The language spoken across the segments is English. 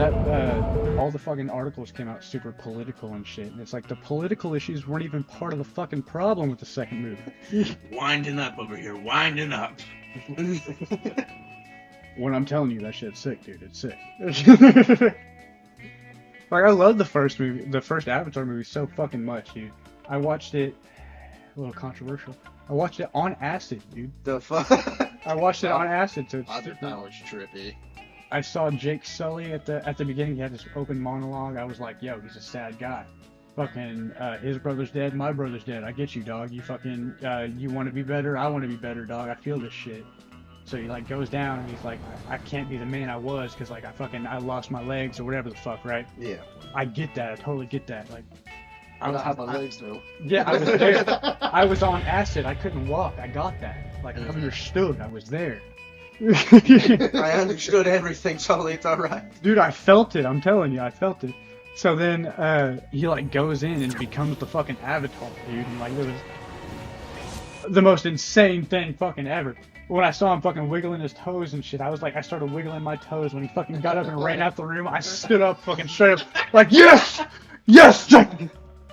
that all the fucking articles came out super political and shit, and it's like the political issues weren't even part of the fucking problem with the second movie. Winding up over here, winding up. When I'm telling you that shit's sick, dude, it's sick. Like, I love the first movie, the first Avatar movie so fucking much, dude. I watched it, a little controversial. I watched it on acid, dude. The fuck? I watched it on acid, so I thought that was trippy. I saw Jake Sully at the beginning. He had this open monologue. I was like, yo, he's a sad guy. Fucking, his brother's dead, my brother's dead. I get you, dog. You fucking, you want to be better? I want to be better, dog. I feel this shit. So he, like, goes down and he's like, I can't be the man I was because, like, I lost my legs or whatever the fuck, right? Yeah. I get that. I totally get that. Like, I don't have my legs though. yeah, I was there. I was on acid. I couldn't walk. I got that. Like, I Mhm. understood. I was there. I understood everything, Sully. It's alright. Dude, I felt it. I'm telling you, I felt it. So then he like goes in and becomes the fucking Avatar, dude. And like it was the most insane thing fucking ever. When I saw him fucking wiggling his toes and shit, I was like, I started wiggling my toes when he fucking got up and ran out the room. I stood up fucking straight up, like, yes! Yes, Jack!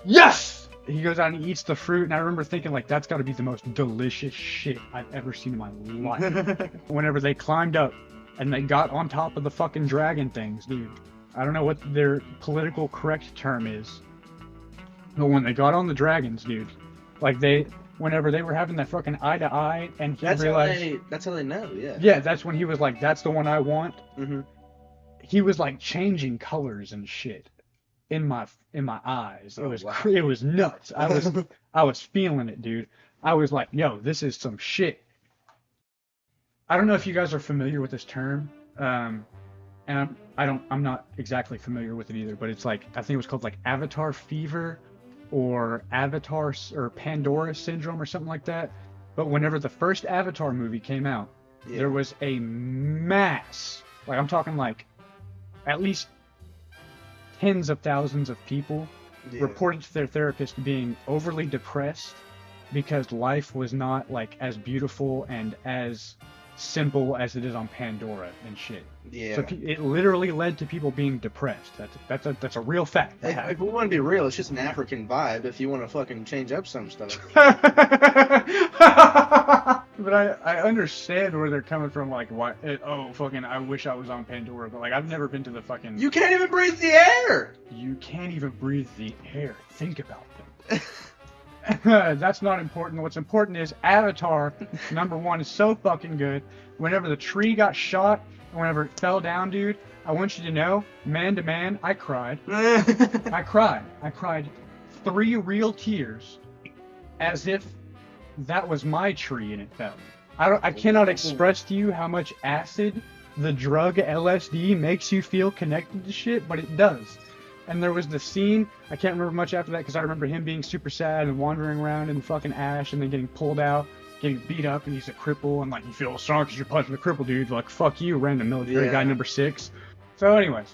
Yes! He goes out and he eats the fruit, and I remember thinking, like, that's gotta be the most delicious shit I've ever seen in my life. Whenever they climbed up and they got on top of the fucking dragon things, dude. I don't know what their political correct term is, but when they got on the dragons, dude, like whenever they were having that fucking eye to eye, and he realized, That's how they know. Yeah. yeah, that's when he was like, that's the one I want. Mm-hmm. He was like changing colors and shit in my eyes. It Oh, was wow. it was nuts. I was feeling it, dude. I was like, yo, this is some shit. I don't know if you guys are familiar with this term, and I'm not exactly familiar with it either, but it's like, I think it was called like Avatar fever or Avatar or Pandora syndrome or something like that. But whenever the first Avatar movie came out, Yeah. there was a mass, like I'm talking like at least tens of thousands of people Yeah. reported to their therapist being overly depressed because life was not like as beautiful and as simple as it is on Pandora and shit. Yeah. So it literally led to people being depressed. That's a real fact. That If happened. we want to be real, it's just an African vibe. If you want to fucking change up some stuff. But I understand where they're coming from. Like, why? Oh, fucking! I wish I was on Pandora, but like, I've never been to the fucking. You can't even breathe the air. You can't even breathe the air. Think about that. That's not important. What's important is Avatar, number one, is so fucking good. Whenever the tree got shot, and whenever it fell down, dude, I want you to know, man to man, I cried. I cried. I cried 3 real tears, as if that was my tree and it fell. I cannot express to you how much acid the drug LSD makes you feel connected to shit, but it does. And there was the scene, I can't remember much after that because I remember him being super sad and wandering around in fucking ash and then getting pulled out, getting beat up, and he's a cripple, and like, you feel strong because you're punching the cripple dude. Like, fuck you, random military Yeah. guy number 6. So anyways,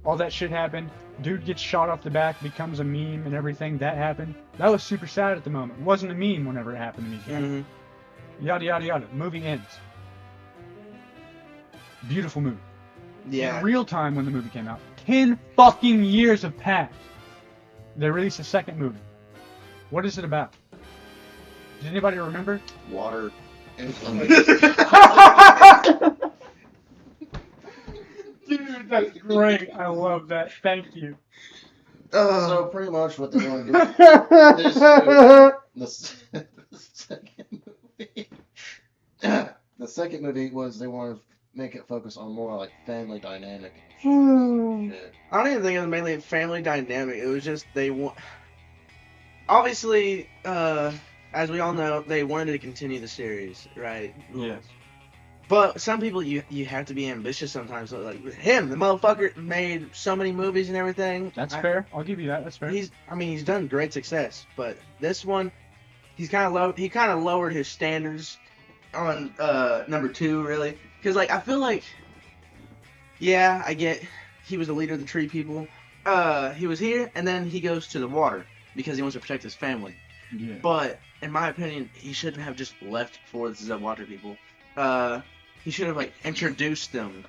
all that shit happened. Dude gets shot off the back, becomes a meme and everything. That happened. That was super sad at the moment. It wasn't a meme whenever it happened to me. Mm-hmm. Yada, yada, yada. Movie ends. Beautiful movie. Yeah. In real time when the movie came out. 10 fucking years have passed. They released a second movie. What is it about? Does anybody remember? Water inflammation. Dude, that's great. I love that. Thank you. So pretty much what they want to do. The second movie. The second movie was they want to make it focus on more like family dynamic. Shit. I don't even think it was mainly family dynamic. It was just they want. Obviously, as we all know, they wanted to continue the series, right? Yes. But some people, you have to be ambitious sometimes. So, like him, the motherfucker made so many movies and everything. That's fair. I'll give you that. That's fair. He's done great success, but this one, he's kind of low. He kind of lowered his standards on number 2, really, because like I feel like, yeah, I get he was the leader of the tree people. He was here, and then he goes to the water because he wants to protect his family. Yeah. But in my opinion, he shouldn't have just left for the water people. He should have like introduced them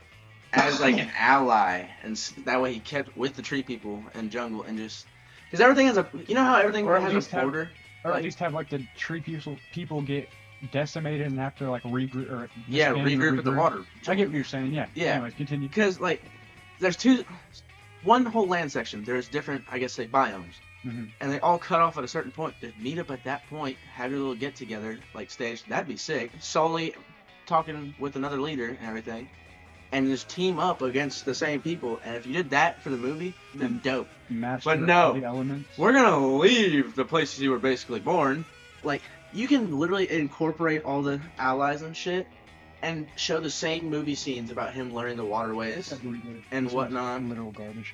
as like an ally, and that way he kept with the tree people and jungle and just because everything has a how everything Or at has least a border. Or Like- at least have like the tree people get decimated and have to like regroup or Yeah, disband or regroup with the water. I get what you're saying. Yeah. Yeah. Anyways, continue. Because like there's one whole land section. There's different, I guess, say biomes. Mhm. And they all cut off at a certain point. Just meet up at that point, have your little get together, like stage. That'd be sick. Solely talking with another leader and everything, and just team up against the same people. And if you did that for the movie, then dope. Master But no. all the elements. We're gonna leave the places you were basically born. Like you can literally incorporate all the allies and shit, and show the same movie scenes about him learning the waterways and whatnot. Literal garbage.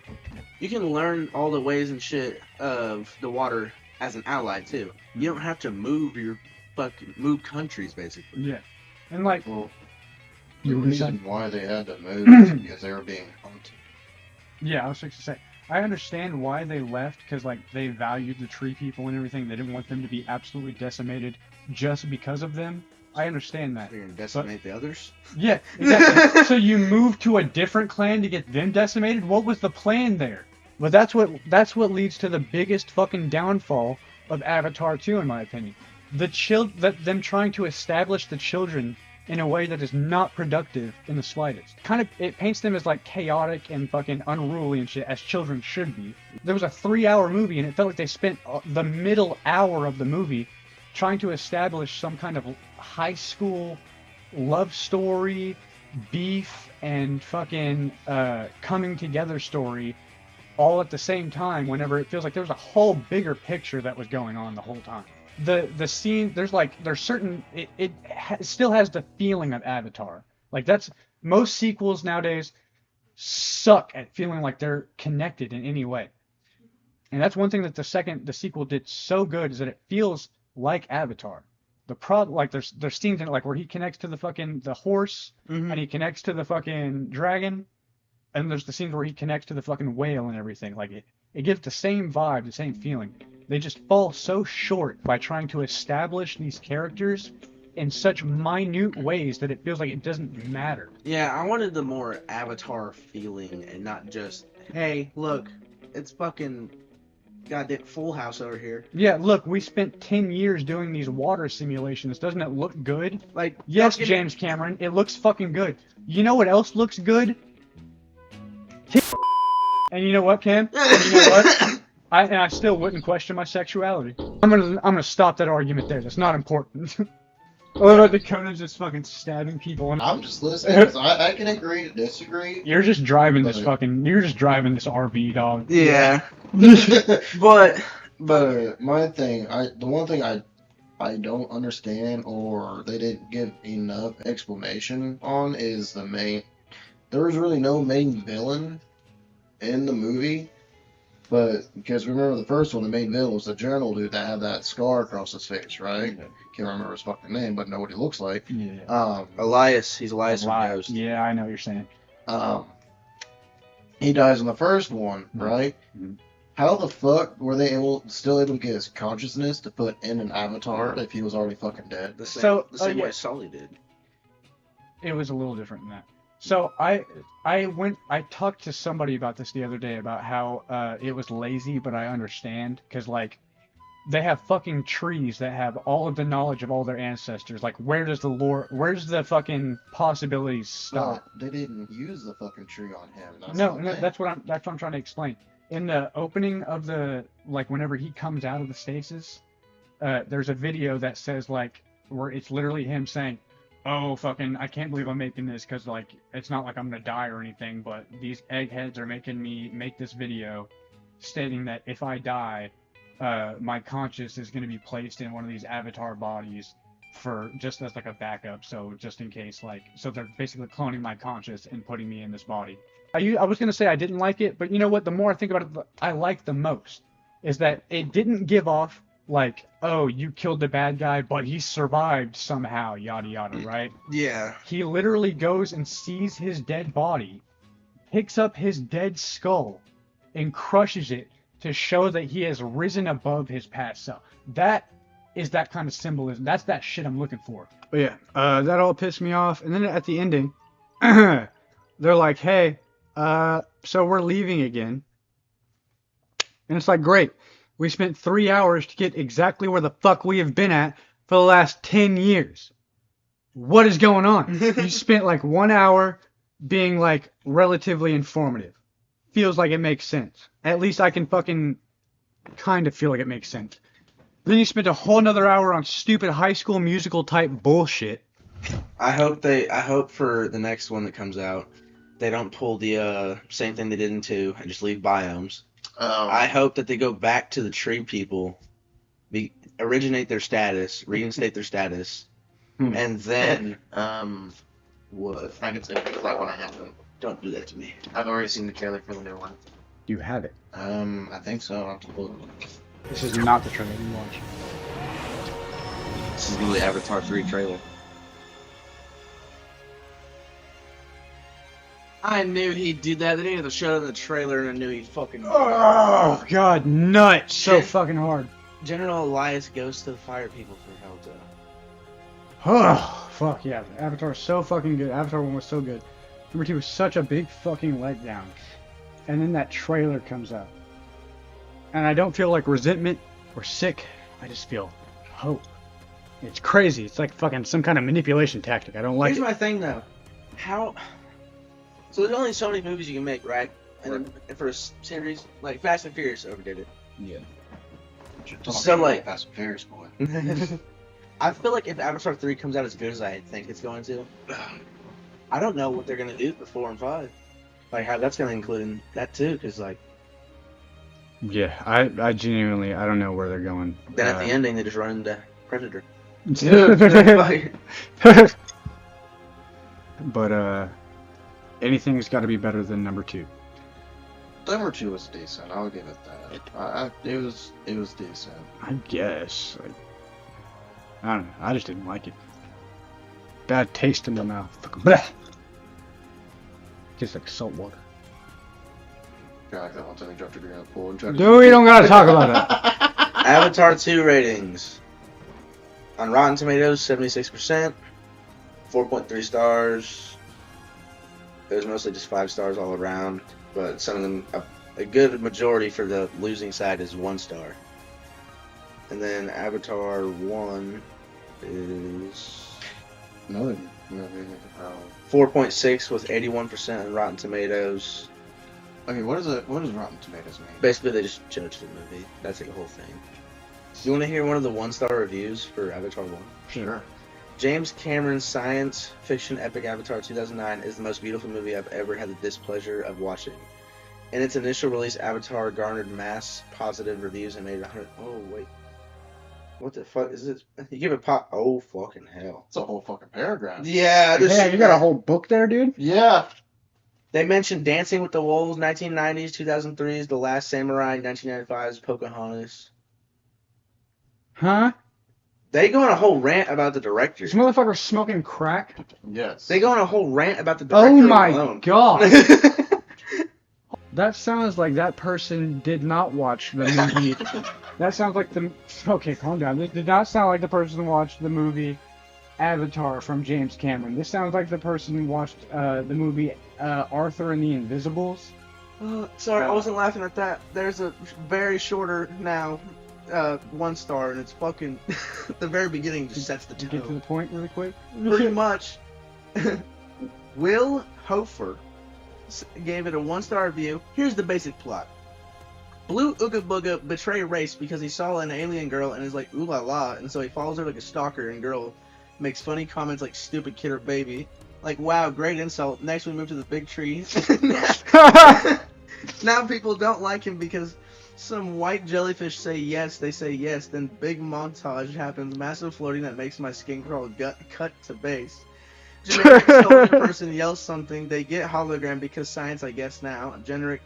You can learn all the ways and shit of the water as an ally too. You don't have to move move countries basically. Yeah. And like, Well, You the were reason saying? why they had to move is because they were being hunted. yeah, I was fixing to say, I understand why they left because like they valued the tree people and everything. They didn't want them to be absolutely decimated just because of them. I understand that. You're gonna decimate the others. Yeah, exactly. So you moved to a different clan to get them decimated? What was the plan there? Well, that's what leads to the biggest fucking downfall of Avatar 2, in my opinion. Them trying to establish the children in a way that is not productive in the slightest. It paints them as like chaotic and fucking unruly and shit, as children should be. There was a 3-hour movie, and it felt like they spent the middle hour of the movie trying to establish some kind of high school love story, beef, and fucking coming together story all at the same time, whenever it feels like there's a whole bigger picture that was going on the whole time. The scene, it still has the feeling of Avatar. Like that's, most sequels nowadays suck at feeling like they're connected in any way. And that's one thing that the sequel did so good, is that it feels like Avatar. Like there's scenes in it like where he connects to the horse, Mm-hmm. and he connects to the fucking dragon, and there's the scenes where he connects to the fucking whale and everything. Like it gives the same vibe, the same feeling. They just fall so short by trying to establish these characters in such minute ways that it feels like it doesn't matter. Yeah, I wanted the more Avatar feeling and not just, hey, look, it's fucking goddamn Full House over here. Yeah, look, we spent 10 years doing these water simulations. Doesn't it look good? Like, Yes, don't get me- James Cameron, it looks fucking good. You know what else looks good? And you know what, Cam? And you know what? I still wouldn't question my sexuality. I'm gonna stop that argument there. That's not important. What about Dakota's just fucking stabbing people? And I'm just listening because I can agree to disagree. you're just driving this RV, dog. Yeah. But But my thing, the one thing I don't understand, or they didn't give enough explanation on, is there was really no main villain in the movie. But because remember the first one, the main villain was the general dude that had that scar across his face, right? Can't remember his fucking name, but know what he looks like. Yeah. Elias, he's Elias from Lies. Ghost. Yeah, I know what you're saying. He dies in the first one, right? Mhm. How the fuck were they still able to get his consciousness to put in an avatar if he was already fucking dead? The same, So, the same yeah. way Sully did. It was a little different than that. So I talked to somebody about this the other day about how it was lazy, but I understand because like they have fucking trees that have all of the knowledge of all their ancestors. Like where's the fucking possibilities stop? But they didn't use the fucking tree on him. No, that's what I'm trying to explain. In the opening of whenever he comes out of the stasis, there's a video that says like where it's literally him saying, "Oh fucking, I can't believe I'm making this because like it's not like I'm gonna die or anything, but these eggheads are making me make this video, stating that if I die, my conscious is gonna be placed in one of these avatar bodies for just as like a backup, so just in case so they're basically cloning my conscious and putting me in this body." I was gonna say I didn't like it, but you know what? The more I think about it, I like the most is that it didn't give off like, oh, you killed the bad guy, but he survived somehow, yada yada, right? Yeah. He literally goes and sees his dead body, picks up his dead skull, and crushes it to show that he has risen above his past self. That is that kind of symbolism. That's that shit I'm looking for. But yeah, that all pissed me off. And then at the ending, they're like, hey, so we're leaving again. And it's like, great. We spent 3 hours to get exactly where the fuck we have been at for the last 10 years. What is going on? You spent like 1 hour being like relatively informative. Feels like it makes sense. At least I can fucking kind of feel like it makes sense. Then you spent a whole nother hour on stupid High School Musical type bullshit. I hope for the next one that comes out, they don't pull the same thing they did in 2 and just leave biomes. I hope that they go back to the tree people, originate their status, reinstate their status, and then What? Frankenstein feels like when I happen. don't do that to me. I've already seen the trailer for the new one. You have it. I think so. I'll have to pull it. This is not the trailer you watch. This is the Avatar 3 trailer. I knew he'd do that. They didn't have to show it in the trailer, and I knew he'd fucking. Oh god, nuts! So fucking hard. General Elias goes to the fire people for help, though. Oh, fuck yeah. Avatar is so fucking good. Avatar 1 was so good. Number 2 was such a big fucking letdown. And then that trailer comes out. And I don't feel like resentment or sick. I just feel hope. It's crazy. It's like fucking some kind of manipulation tactic. I don't like Here's it. my thing, though. How? So there's only so many movies you can make, right? And for a series, like Fast and Furious overdid it. Yeah. So, like- Fast and Furious, boy. I feel like if Avatar 3 comes out as good as I think it's going to, I don't know what they're going to do for 4 and 5. Like, how that's going to include in that, too, because, like, Yeah, I genuinely, I don't know where they're going. then at the ending, they just run into Predator. But, anything's got to be better than number 2. Number 2 was decent. I'll give it that. It was decent. I guess. Like, I don't know. I just didn't like it. Bad taste in the mouth. Fucking bleh. Tastes like salt water. God, that one time he dropped a green pool and tried Dude, we don't gotta talk about that. Avatar 2 ratings. On Rotten Tomatoes, 76%. 4.3 stars. It was mostly just 5 stars all around. But some of them, a good majority for the losing side is 1 star. And then Avatar 1 is Another movie. 4.6 with 81% on Rotten Tomatoes. Okay, what does Rotten Tomatoes mean? Basically, they just judge the movie. That's like the whole thing. Do you want to hear one of the 1-star reviews for Avatar 1? Sure. James Cameron's science fiction epic Avatar 2009 is the most beautiful movie I've ever had the displeasure of watching. In its initial release, Avatar garnered mass positive reviews and made 100. Oh wait, what the fuck is this? You give it pop? Oh fucking hell! It's a whole fucking paragraph. Yeah, Yeah, you got a whole book there, dude? Yeah. They mentioned Dancing with the Wolves, 1990s, 2003's The Last Samurai, 1995's Pocahontas. Huh? They go on a whole rant about the director. This motherfucker's smoking crack? Yes. They go on a whole rant about the director Oh my alone. god. That sounds like that person did not watch the movie. That sounds like the... Okay, calm down. This did not sound like the person watched the movie Avatar from James Cameron. This sounds like the person watched the movie Arthur and the Invisibles. Sorry, I wasn't laughing at that. There's a very shorter now 1 star, and it's fucking... the very beginning just sets the To get to tone. the point really quick. Pretty much. Will Hofer gave it a 1-star review. Here's the basic plot. Blue Ooga Booga betray race because he saw an alien girl and is like, ooh la la, and so he follows her like a stalker, and girl makes funny comments like stupid kid or baby. Like, wow, great insult. Next we move to the big tree. Now people don't like him because some white jellyfish say yes, they say yes, then big montage happens, massive floating that makes my skin crawl, gut cut to base. Generic soldier person yells something, they get hologram because science, I guess now. Generic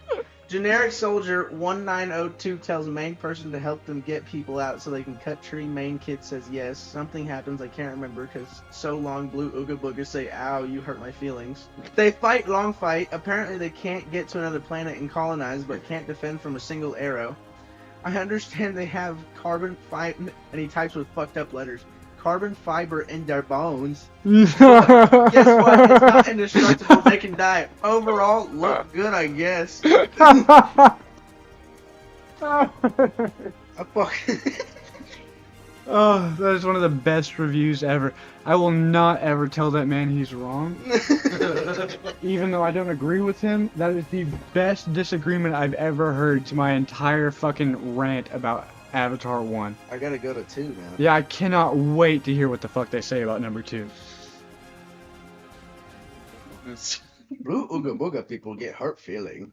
soldier 1902 tells main person to help them get people out so they can cut tree. Main kid says yes. Something happens, I can't remember because so long. Blue Ooga Booga say, ow, you hurt my feelings. They fight, long fight. Apparently they can't get to another planet and colonize, but can't defend from a single arrow. I understand they have carbon fight, and he types with fucked up letters. carbon fiber in their bones. Guess what? It's not indestructible. They can die. Overall, look good, I guess. I fuck. Oh, that is one of the best reviews ever. I will not ever tell that man he's wrong. Even though I don't agree with him, that is the best disagreement I've ever heard to my entire fucking rant about Avatar 1. I gotta go to 2 now. Yeah, I cannot wait to hear what the fuck they say about number 2. Blue Ooga Booga people get hurt feeling.